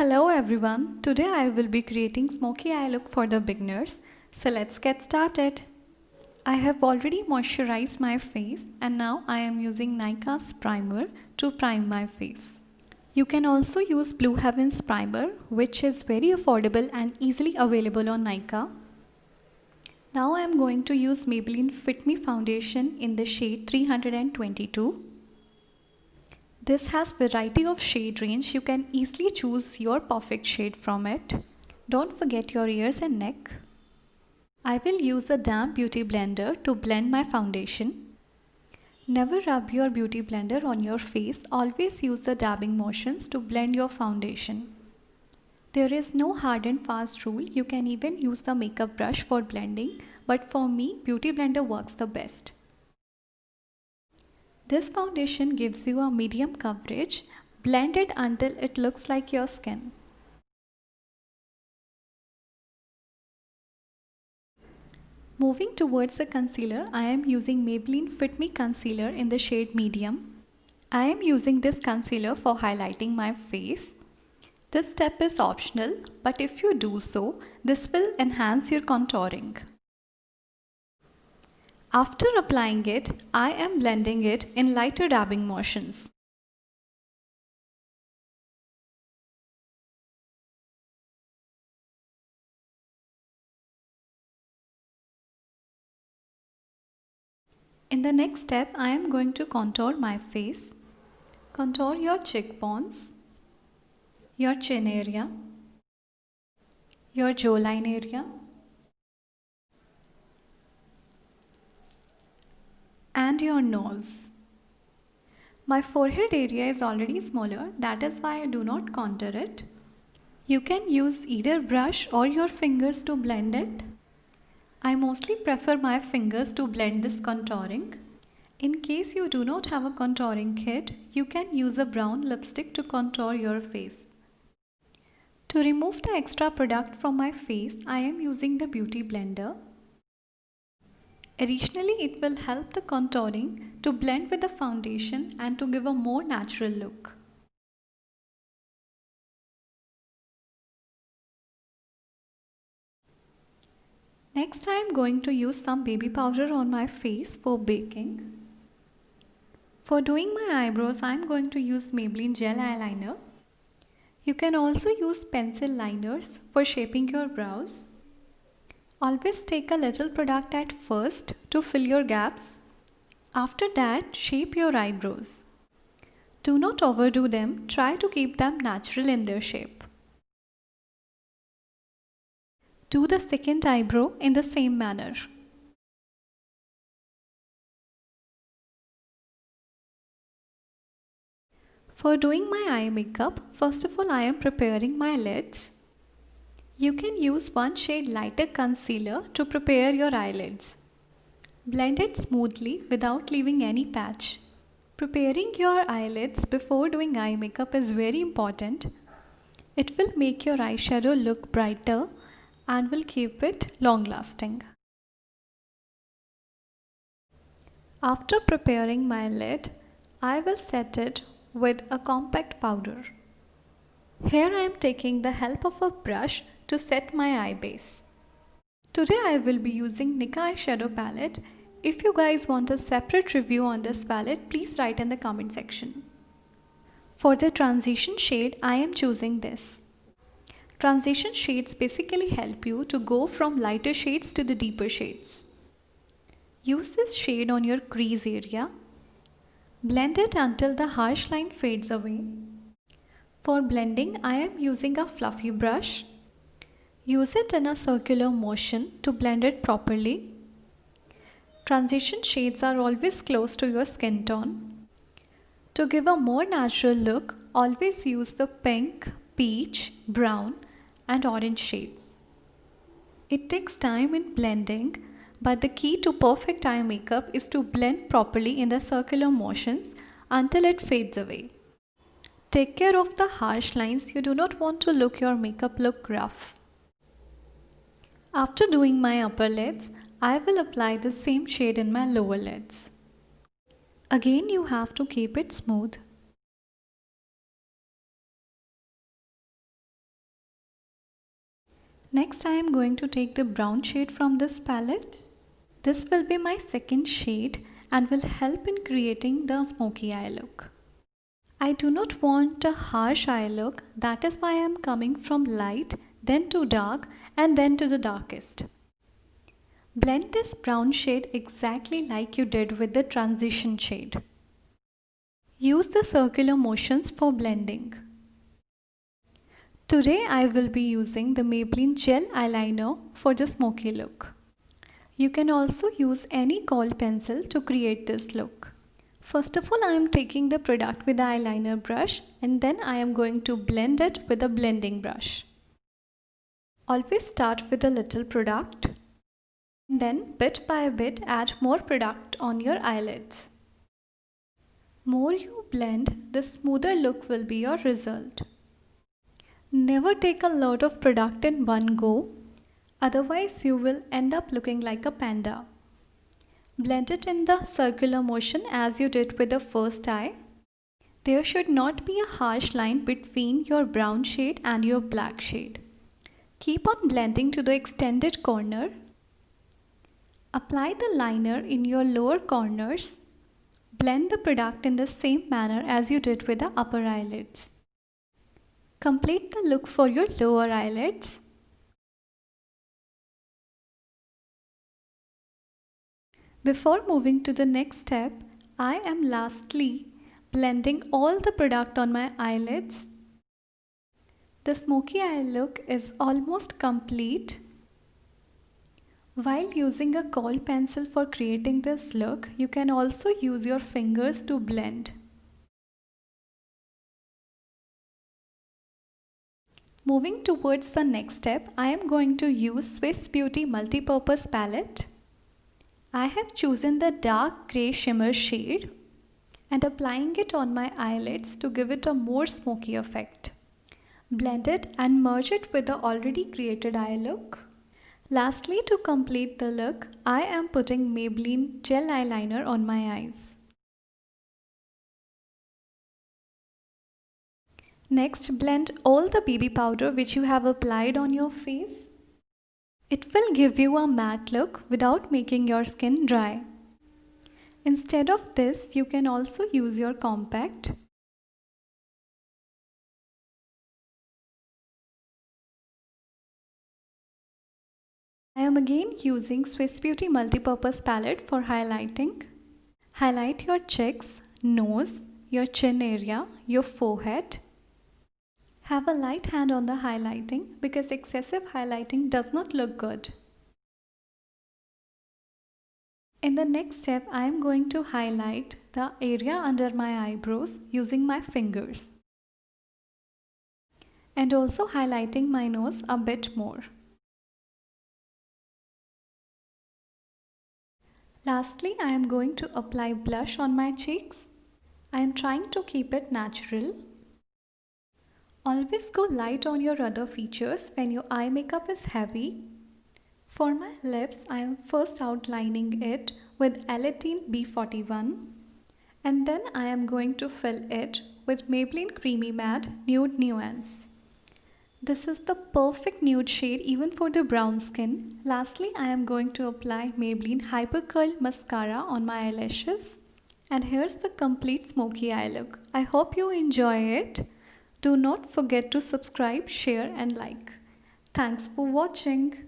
Hello everyone, today I will be creating smoky eye look for the beginners. So let's get started. I have already moisturized my face and now I am using Nykaa's primer to prime my face. You can also use Blue Heaven's primer, which is very affordable and easily available on Nykaa. Now I am going to use Maybelline Fit Me foundation in the shade 322. This has variety of shade range. You can easily choose your perfect shade from it. Don't forget your ears and neck. I will use a damp beauty blender to blend my foundation. Never rub your beauty blender on your face. Always use the dabbing motions to blend your foundation. There is no hard and fast rule. You can even use the makeup brush for blending, but for me, beauty blender works the best. This foundation gives you a medium coverage. Blend it until it looks like your skin. Moving towards the concealer, I am using Maybelline Fit Me Concealer in the shade Medium. I am using this concealer for highlighting my face. This step is optional, but if you do so, this will enhance your contouring. After applying it, I am blending it in lighter dabbing motions. In the next step, I am going to contour my face. Contour your cheekbones, your chin area, your jawline area, and your nose. My forehead area is already smaller, that is why I do not contour it. You can use either brush or your fingers to blend it. I mostly prefer my fingers to blend this contouring. In case you do not have a contouring kit, you can use a brown lipstick to contour your face. To remove the extra product from my face, I am using the beauty blender. Additionally, it will help the contouring to blend with the foundation and to give a more natural look. Next, I am going to use some baby powder on my face for baking. For doing my eyebrows, I am going to use Maybelline Gel Eyeliner. You can also use pencil liners for shaping your brows. Always take a little product at first to fill your gaps. After that, shape your eyebrows. Do not overdo them, try to keep them natural in their shape. Do the second eyebrow in the same manner. For doing my eye makeup, first of all I am preparing my lids. You can use one shade lighter concealer to prepare your eyelids. Blend it smoothly without leaving any patch. Preparing your eyelids before doing eye makeup is very important. It will make your eyeshadow look brighter and will keep it long lasting. After preparing my lid, I will set it with a compact powder. Here I am taking the help of a brush to set my eye base. Today I will be using Nykaa eyeshadow palette. If you guys want a separate review on this palette, please write in the comment section. For the transition shade, I am choosing this. Transition shades basically help you to go from lighter shades to the deeper shades. Use this shade on your crease area. Blend it until the harsh line fades away. For blending, I am using a fluffy brush. Use it in a circular motion to blend it properly. Transition shades are always close to your skin tone. To give a more natural look, always use the pink, peach, brown, and orange shades. It takes time in blending, but the key to perfect eye makeup is to blend properly in the circular motions until it fades away. Take care of the harsh lines. You do not want to look your makeup look rough. After doing my upper lids, I will apply the same shade in my lower lids. Again, you have to keep it smooth. Next I am going to take the brown shade from this palette. This will be my second shade and will help in creating the smoky eye look. I do not want a harsh eye look, that is why I am coming from light, then to dark and then to the darkest. Blend this brown shade exactly like you did with the transition shade. Use the circular motions for blending. Today I will be using the Maybelline Gel Eyeliner for the smoky look. You can also use any kohl pencil to create this look. First of all, I am taking the product with the eyeliner brush and then I am going to blend it with a blending brush. Always start with a little product and then bit by bit add more product on your eyelids. More you blend, the smoother look will be your result. Never take a lot of product in one go, otherwise you will end up looking like a panda. Blend it in the circular motion as you did with the first eye. There should not be a harsh line between your brown shade and your black shade. Keep on blending to the extended corner. Apply the liner in your lower corners. Blend the product in the same manner as you did with the upper eyelids. Complete the look for your lower eyelids. Before moving to the next step, I am lastly blending all the product on my eyelids. The smoky eye look is almost complete. While using a kohl pencil for creating this look, you can also use your fingers to blend. Moving towards the next step, I am going to use Swiss Beauty Multipurpose Palette. I have chosen the dark grey shimmer shade and applying it on my eyelids to give it a more smoky effect. Blend it and merge it with the already created eye look. Lastly, to complete the look, I am putting Maybelline Gel Eyeliner on my eyes. Next, blend all the BB powder which you have applied on your face. It will give you a matte look without making your skin dry. Instead of this, you can also use your compact. I am again using Swiss Beauty Multipurpose Palette for highlighting. Highlight your cheeks, nose, your chin area, your forehead. Have a light hand on the highlighting because excessive highlighting does not look good. In the next step, I am going to highlight the area under my eyebrows using my fingers. And also highlighting my nose a bit more. Lastly, I am going to apply blush on my cheeks. I am trying to keep it natural. Always go light on your other features when your eye makeup is heavy. For my lips, I am first outlining it with Aladdin B41 and then I am going to fill it with Maybelline Creamy Matte Nude Nuance. This is the perfect nude shade even for the brown skin. Lastly, I am going to apply Maybelline Hyper Curl Mascara on my eyelashes. And here's the complete smoky eye look. I hope you enjoy it. Do not forget to subscribe, share and like. Thanks for watching.